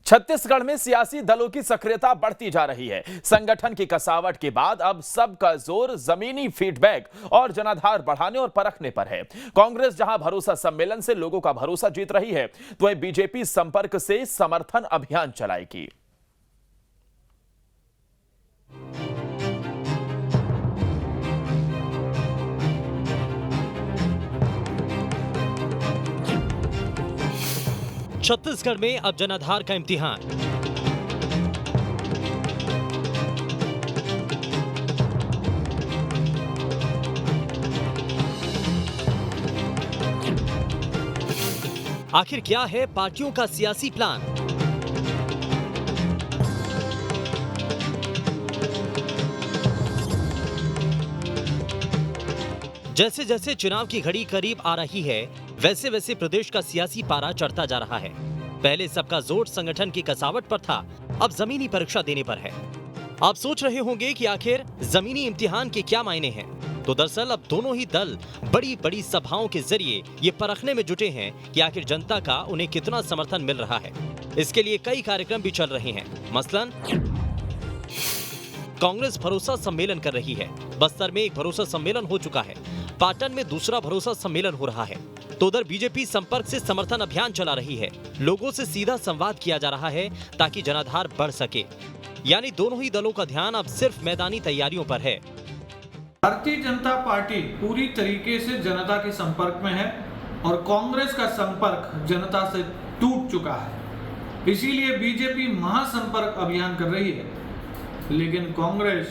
छत्तीसगढ़ में सियासी दलों की सक्रियता बढ़ती जा रही है। संगठन की कसावट के बाद अब सबका जोर जमीनी फीडबैक और जनाधार बढ़ाने और परखने पर है। कांग्रेस जहां भरोसा सम्मेलन से लोगों का भरोसा जीत रही है, तो वहीं बीजेपी संपर्क से समर्थन अभियान चलाएगी। छत्तीसगढ़ में अब जनाधार का इम्तिहान। आखिर क्या है पार्टियों का सियासी प्लान? जैसे जैसे चुनाव की घड़ी करीब आ रही है, वैसे वैसे प्रदेश का सियासी पारा चढ़ता जा रहा है। पहले सबका जोर संगठन की कसावट पर था, अब जमीनी परीक्षा देने पर है। आप सोच रहे होंगे कि आखिर जमीनी इम्तिहान के क्या मायने हैं? तो दरअसल अब दोनों ही दल बड़ी बड़ी सभाओं के जरिए ये परखने में जुटे हैं कि आखिर जनता का उन्हें कितना समर्थन मिल रहा है। इसके लिए कई कार्यक्रम भी चल रहे हैं। मसलन कांग्रेस भरोसा सम्मेलन कर रही है। बस्तर में एक भरोसा सम्मेलन हो चुका है। पाटन में दूसरा भरोसा सम्मेलन हो रहा है। तो उधर बीजेपी संपर्क से समर्थन अभियान चला रही है। लोगों से सीधा संवाद किया जा रहा है ताकि जनाधार बढ़ सके। यानी दोनों ही दलों का ध्यान अब सिर्फ मैदानी तैयारियों पर है। भारतीय जनता पार्टी पूरी तरीके से जनता के संपर्क में है और कांग्रेस का संपर्क जनता से टूट चुका है। इसीलिए बीजेपी महासंपर्क अभियान कर रही है, लेकिन कांग्रेस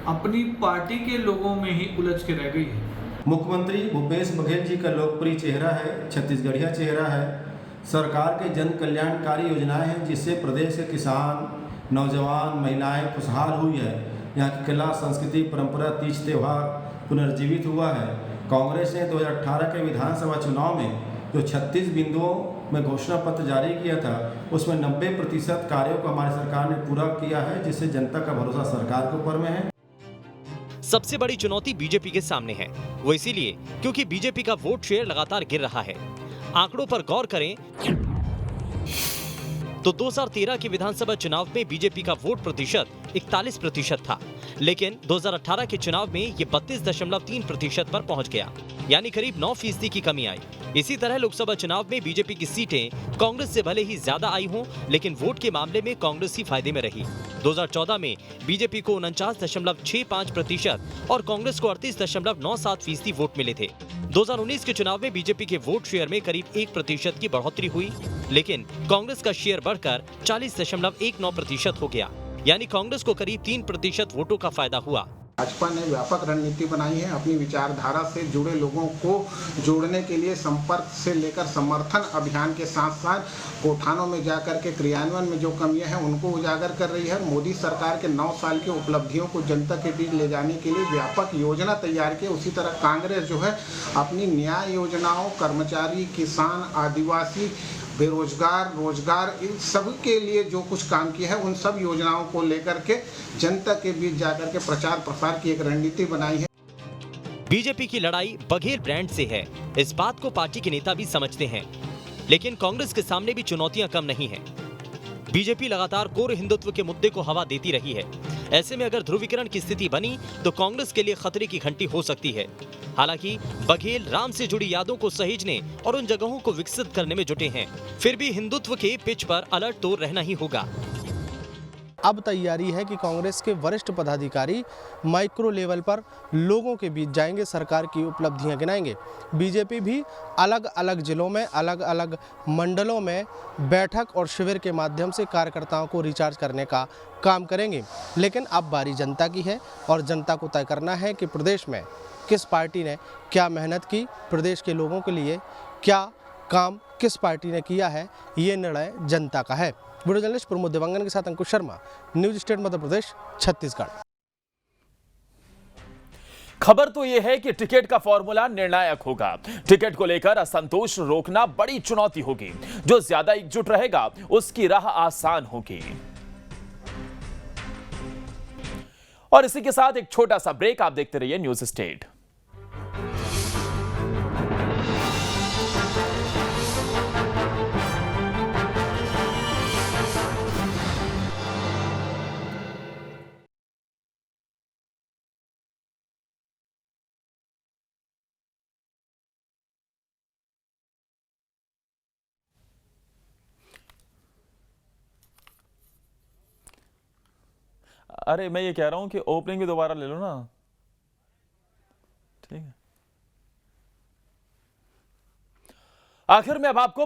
अपनी पार्टी के लोगों में ही उलझ के रह गई है। मुख्यमंत्री भूपेश बघेल जी का लोकप्रिय चेहरा है, छत्तीसगढ़िया चेहरा है। सरकार के जन कल्याणकारी योजनाएं हैं जिससे प्रदेश के किसान, नौजवान, महिलाएं खुशहाल हुई है। यहाँ की कला, संस्कृति, परंपरा, तीज त्योहार पुनर्जीवित हुआ है। कांग्रेस ने 2018 के विधानसभा चुनाव में जो 36 बिंदुओं में घोषणा पत्र जारी किया था, उसमें 90% कार्यों को हमारी सरकार ने पूरा किया है, जिससे जनता का भरोसा सरकार के ऊपर में है। सबसे बड़ी चुनौती बीजेपी के सामने है। वो इसीलिए क्योंकि बीजेपी का वोट शेयर लगातार गिर रहा है। आंकड़ों पर गौर करें तो 2013 के विधानसभा चुनाव में बीजेपी का वोट प्रतिशत 41% था, लेकिन 2018 के चुनाव में ये 32.3% पर पहुंच गया, यानी करीब 9% की कमी आई। इसी तरह लोकसभा चुनाव में बीजेपी की सीटें कांग्रेस से भले ही ज्यादा आई हों, लेकिन वोट के मामले में कांग्रेस ही फायदे में रही। 2014 में बीजेपी को 49.65% और कांग्रेस को 38.97% वोट मिले थे। 2019 के चुनाव में बीजेपी के वोट शेयर में करीब 1% की बढ़ोतरी हुई, लेकिन कांग्रेस का शेयर बढ़कर 40.19% हो गया, यानी कांग्रेस को करीब 3% वोटों का फायदा हुआ। भाजपा ने व्यापक रणनीति बनाई है। अपनी विचारधारा से जुड़े लोगों को जोड़ने के लिए संपर्क से लेकर समर्थन अभियान के साथ साथ कोठानों में जाकर के क्रियान्वयन में जो कमियां हैं उनको उजागर कर रही है। मोदी सरकार के 9 साल की उपलब्धियों को जनता के बीच ले जाने के लिए व्यापक योजना तैयार की। उसी तरह कांग्रेस जो है अपनी न्याय योजनाओं, कर्मचारी, किसान, आदिवासी, बेरोजगार, रोजगार, इन सब के लिए जो कुछ काम किया है उन सब योजनाओं को लेकर के जनता के बीच जाकर के प्रचार प्रसार की एक रणनीति बनाई है। बीजेपी की लड़ाई बघेल ब्रांड से है, इस बात को पार्टी के नेता भी समझते हैं, लेकिन कांग्रेस के सामने भी चुनौतियां कम नहीं हैं। बीजेपी लगातार कोर हिंदुत्व के मुद्दे को हवा देती रही है। ऐसे में अगर ध्रुवीकरण की स्थिति बनी तो कांग्रेस के लिए खतरे की घंटी हो सकती है। हालांकि बघेल राम से जुड़ी यादों को सहेजने और उन जगहों को विकसित करने में जुटे हैं। फिर भी हिंदुत्व के पिच पर अलर्ट तो रहना ही होगा। अब तैयारी है कि कांग्रेस के वरिष्ठ पदाधिकारी माइक्रो लेवल पर लोगों के बीच जाएंगे, सरकार की उपलब्धियां गिनाएंगे। बीजेपी भी अलग अलग जिलों में, अलग अलग मंडलों में बैठक और शिविर के माध्यम से कार्यकर्ताओं को रिचार्ज करने का काम करेंगे। लेकिन अब बारी जनता की है और जनता को तय करना है कि प्रदेश में किस पार्टी ने क्या मेहनत की, प्रदेश के लोगों के लिए क्या काम किस पार्टी ने किया है, ये निर्णय जनता का है। वीडियो जर्नलिस्ट प्रमोद देवांगन के साथ अंकुश शर्मा, न्यूज स्टेट मध्य प्रदेश, छत्तीसगढ़। खबर तो यह है कि टिकट का फॉर्मूला निर्णायक होगा। टिकट को लेकर असंतोष रोकना बड़ी चुनौती होगी। जो ज्यादा एकजुट रहेगा उसकी राह आसान होगी। और इसी के साथ एक छोटा सा ब्रेक। आप देखते रहिए न्यूज स्टेट। अरे मैं ये कह रहा हूं कि ओपनिंग भी दोबारा ले लो ना। ठीक है, आखिर में अब आपको